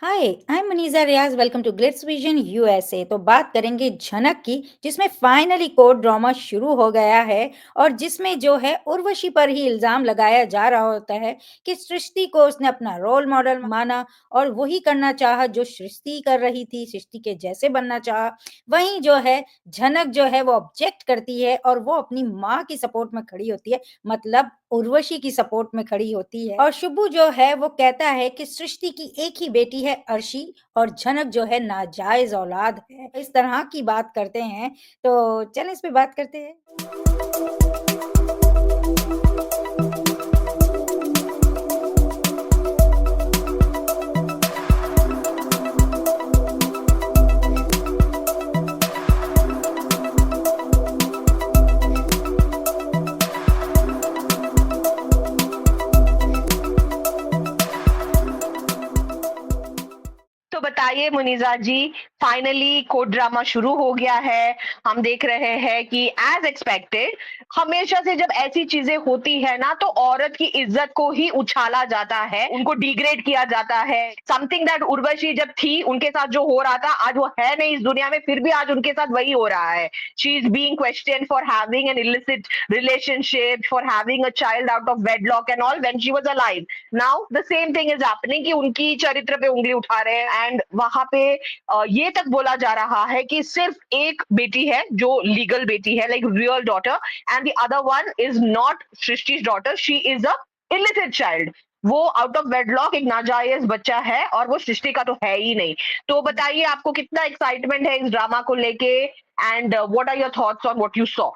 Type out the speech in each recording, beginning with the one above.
Hi, I am Maniza Riaz. Welcome to Glitz Vision USA. तो बात करेंगे झनक की, जिसमें फाइनली कोर्ट ड्रामा शुरू हो गया है और जिसमें जो है उर्वशी पर ही इल्ज़ाम लगाया जा रहा होता है कि सृष्टि को उसने अपना रोल मॉडल माना और वही करना चाहा जो सृष्टि कर रही थी, सृष्टि के जैसे बनना चाहा। वहीं जो है झनक जो है वो ऑब्जेक्ट करती है और वो अपनी माँ की सपोर्ट में खड़ी होती है, मतलब उर्वशी की सपोर्ट में खड़ी होती है। और शुभू जो है वो कहता है कि सृष्टि की एक ही बेटी है अर्शी और झनक जो है नाजायज औलाद है। इस तरह की बात करते हैं, तो चलें इस पे बात करते हैं। तो बताइए मुनीजा जी, फाइनली कोर्ट ड्रामा शुरू हो गया है। हम देख रहे हैं कि एज एक्सपेक्टेड हमेशा से जब ऐसी चीजें होती है ना, तो औरत की इज्जत को ही उछाला जाता है, उनको डिग्रेड किया जाता है। समथिंग दैट उर्वशी जब थी, उनके साथ जो हो रहा था, आज वो है नहीं इस दुनिया में, फिर भी आज उनके साथ वही हो रहा है। She is being question for having an illicit relationship, for having a child out of wedlock and all when she was alive. Now the same thing is happening कि उनकी चरित्र पे उंगली उठा रहे हैं एंड वहां पे ये तक बोला जा रहा है कि सिर्फ एक बेटी है जो लीगल बेटी है, like real daughter, and the other one is not Srishti's daughter, she is a illicit child. वो आउट ऑफ वेडलॉक एक नाजायज बच्चा है और वो सृष्टि का तो है ही नहीं। तो बताइए आपको कितना एक्साइटमेंट है इस ड्रामा को लेके, and what are your thoughts on what you saw?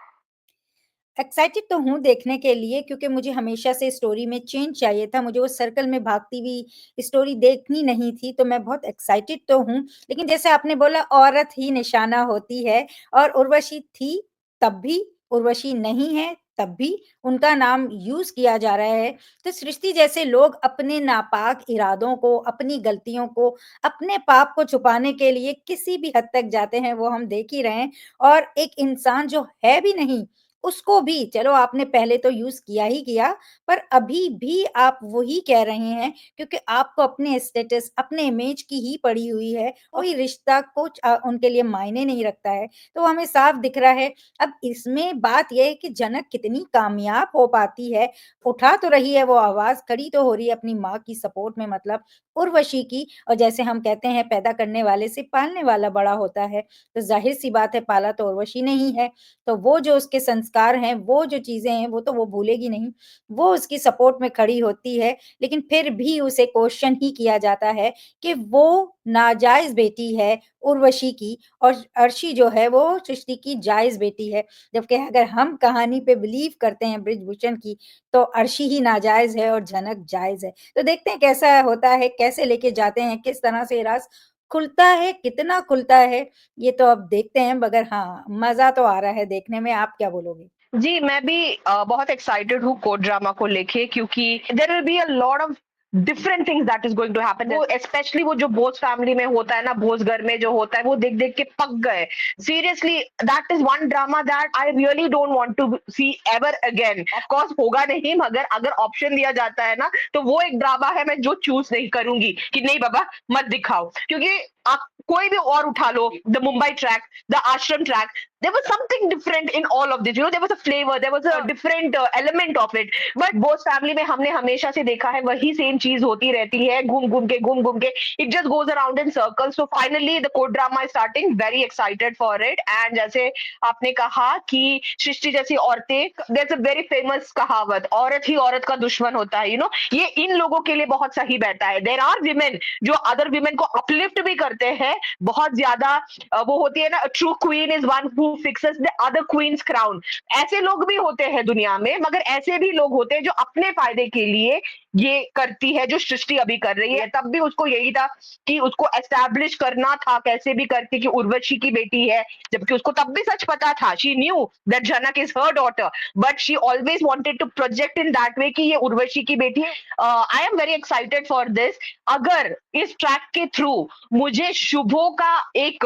Excited तो हूँ देखने के लिए, क्योंकि मुझे हमेशा से स्टोरी में चेंज चाहिए था। मुझे वो सर्कल में भागती हुई स्टोरी देखनी नहीं थी, तो मैं बहुत एक्साइटेड तो हूँ। लेकिन जैसे आपने बोला, औरत ही निशाना होती है और उर्वशी थी तब भी, उर्वशी नहीं है तब भी उनका नाम यूज़ किया जा रहा है। तो सृष्टि जैसे लोग अपने नापाक इरादों को, अपनी गलतियों को, अपने पाप को छुपाने के लिए किसी भी हद तक जाते हैं, वो हम देख ही रहे हैं। और एक इंसान जो है भी नहीं, उसको भी चलो आपने पहले तो यूज़ किया ही किया, पर अभी भी आप वही कह रहे हैं, क्योंकि आपको अपने स्टेटस, अपने इमेज की ही पड़ी हुई है। कोई रिश्ता कुछ उनके लिए मायने नहीं रखता है, तो वो हमें साफ दिख रहा है। अब इसमें बात ये है कि जनक कितनी कामयाब हो पाती है, उठा तो रही है वो आवाज़, खड़ी तो हो रही है अपनी माँ की सपोर्ट में, मतलब उर्वशी की। और जैसे हम कहते हैं, पैदा करने वाले से पालने वाला बड़ा होता है, तो ज़ाहिर-सी बात है पाला तो उर्वशी ने ही है। तो वो जो उसके संस्कार हैं, वो जो चीज़ें हैं, वो तो वो भूलेगी नहीं। वो उसकी सपोर्ट में खड़ी होती है, लेकिन फिर भी उसे क्वेश्चन ही किया जाता है कि वो नाजायज़ बेटी है उर्वशी की और अर्शी जो है वो सृष्टि की जायज़ बेटी है। जबकि अगर हम कहानी पे बिलीव करते हैं बृजभूषण की, तो अर्शी ही नाजायज़ है और झनक जायज़ है। तो देखते हैं कैसा होता है, कैसे लेके जाते हैं, किस तरह से राज़ खुलता है, कितना खुलता है, ये तो अब देखते हैं। मगर हाँ, मज़ा तो आ रहा है देखने में। आप क्या बोलोगे? जी, मैं भी बहुत एक्साइटेड हूँ कोर्ट ड्रामा को लेके, क्योंकि there will be a lot of different things that is going to happen. वो स्पेशली वो जो बोस फैमिली में होता है ना, बोस घर में जो होता है, वो देख देख के पक गए। Seriously, that is one drama that I really don't want to see ever again. Of course होगा नहीं, मगर अगर ऑप्शन दिया जाता है ना, तो वो एक ड्रामा है मैं जो चूज नहीं करूंगी कि नहीं बाबा मत दिखाओ, क्योंकि आप कोई भी और उठा लो, द मुंबई ट्रैक, द आश्रम track, there was something different in all of this, you know, there was a flavor, there was a different element of it. But both family में हमने हमेशा से देखा है वही सेम चीज होती रहती है, घूम घूम के it just goes around in circles. So finally the court drama is starting, very excited for it. And जैसे आपने कहा कि सृष्टि जैसी औरतें, there's a very famous कहावत, औरत ही औरत का दुश्मन होता है, you know, ये इन लोगों के लिए बहुत सही बैठा है। there are women जो अदर women को uplift भी करते हैं बहुत ज्यादा। वो होती है ना, true queen is one who fixes the other queen's crown. ऐसे लोग भी होते हैं दुनिया में, मगर ऐसे भी लोग होते हैं जो अपने फायदे के लिए ये करती है जो सृष्टि अभी कर रही है। तब भी उसको यही था कि उसको एस्टैब्लिश करना था कैसे भी करके कि उर्वशी की बेटी है, जबकि उसको तब भी सच पता था, she knew that Janak is her daughter, but she always wanted to project in that way कि ये उर्वशी की बेटी है। I am very excited for this. अगर इस ट्रैक के थ्रू मुझे शुभो का एक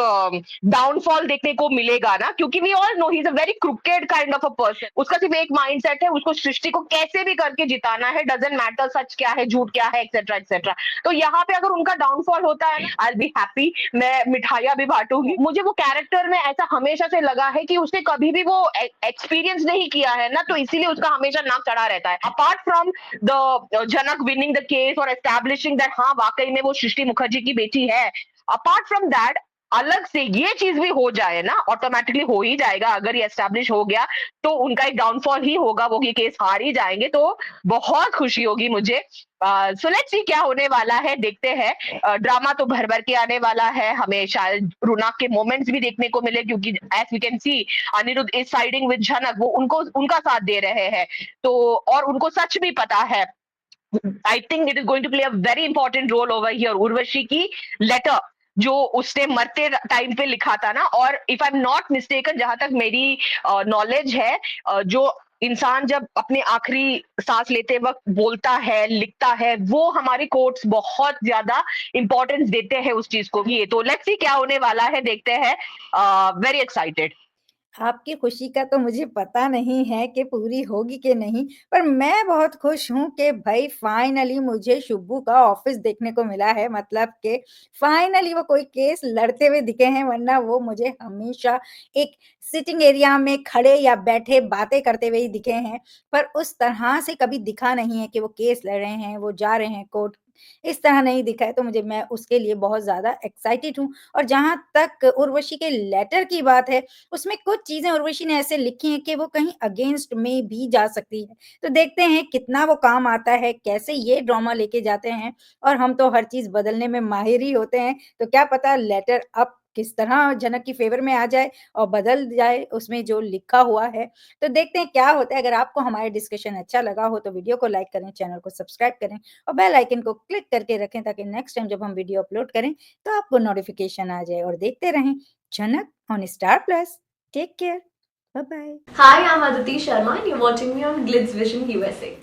डाउनफॉल देखने को मिलेगा ना, क्योंकि we all know he is a very crooked kind of a person. उसका सिर्फ एक माइंडसेट है, उसको सृष्टि को कैसे भी करके जिताना है, डजंट मैटर सच क्या है, झूठ क्या है, एक्सेट्रा एक्सेट्रा। तो यहाँ पे अगर उनका डाउनफॉल होता है ना, आई विल बी हैप्पी, मैं मिठाइयाँ भी बाँटूँगी। मुझे वो कैरेक्टर में ऐसा हमेशा से लगा है कि उसने कभी भी वो एक्सपीरियंस नहीं किया है ना, तो इसीलिए उसका हमेशा नाक चढ़ा रहता है। Apart from the Janak winning the case और एस्टैब्लिशिंग दैट हाँ, वाक़ई में वो सृष्टि मुखर्जी की बेटी है। अपार्ट फ्रॉम दैट, अलग से ये चीज़ भी हो जाए ना, ऑटोमैटिकली हो ही जाएगा, अगर ये एस्टैब्लिश हो गया, तो उनका एक डाउनफॉल ही होगा, वो ये केस हार ही जाएँगे, तो बहुत खुशी होगी मुझे। सो लेट्स सी क्या होने वाला है, देखते हैं। ड्रामा तो भर-भर के आने वाला है, हमें शायद रोनाक के मोमेंट्स भी देखने को मिले, क्योंकि as we can see Anirudh is siding with Jhanak, वो उनको उनका साथ दे रहे हैं। तो और उनको सच भी पता है। I think it is going to play a very important role over here. Urvashi की लेटर जो उसने मरते टाइम पे लिखा था ना, और if I am not mistaken, जहां तक मेरी नॉलेज है, जो इंसान जब अपने आखिरी सांस लेते वक्त बोलता है, लिखता है, वो हमारी कोर्ट्स बहुत ज्यादा इंपॉर्टेंस देते हैं उस चीज को। ये तो लेट्स सी क्या होने वाला है, देखते हैं। Very excited. आपकी खुशी का तो मुझे पता नहीं है कि पूरी होगी कि नहीं, पर मैं बहुत खुश हूँ कि भई फाइनली मुझे शुब्बू का ऑफ़िस देखने को मिला है। मतलब कि फाइनली वो कोई केस लड़ते हुए दिखे हैं, वरना वो मुझे हमेशा एक सिटिंग एरिया में खड़े या बैठे बातें करते हुए ही दिखे हैं। पर उस तरह से कभी दिखा नहीं है कि वो केस लड़ रहे हैं, वो जा रहे हैं कोर्ट, इस तरह नहीं दिखा है, तो मैं उसके लिए बहुत ज़्यादा एक्साइटेड हूँ। और जहाँ तक उर्वशी के लेटर की बात है, उसमें कुछ चीज़ें उर्वशी ने ऐसे लिखी हैं कि वो कहीं अगेंस्ट में भी जा सकती है। तो देखते हैं कितना वो काम आता है, कैसे ये ड्रामा लेके जाते हैं, और हम तो हर चीज़ बदलने में माहिर ही होते हैं, तो क्या पता लेटर अब किस तरह जनक की फ़ेवर में आ जाए और बदल जाए उसमें जो लिखा हुआ है। तो देखते हैं क्या होता है। अगर आपको हमारा डिस्कशन अच्छा लगा हो तो वीडियो को लाइक करें, चैनल को सब्सक्राइब करें और बेल आइकन को क्लिक करके रखें, ताकि नेक्स्ट टाइम जब हम वीडियो अपलोड करें तो आपको नोटिफ़िकेशन आ जाए। और देखते रहें Chanak on Star Plus. Take care. Bye bye. Hi, I'm Aditi Sharma and you're watching me on Glitz Vision USA.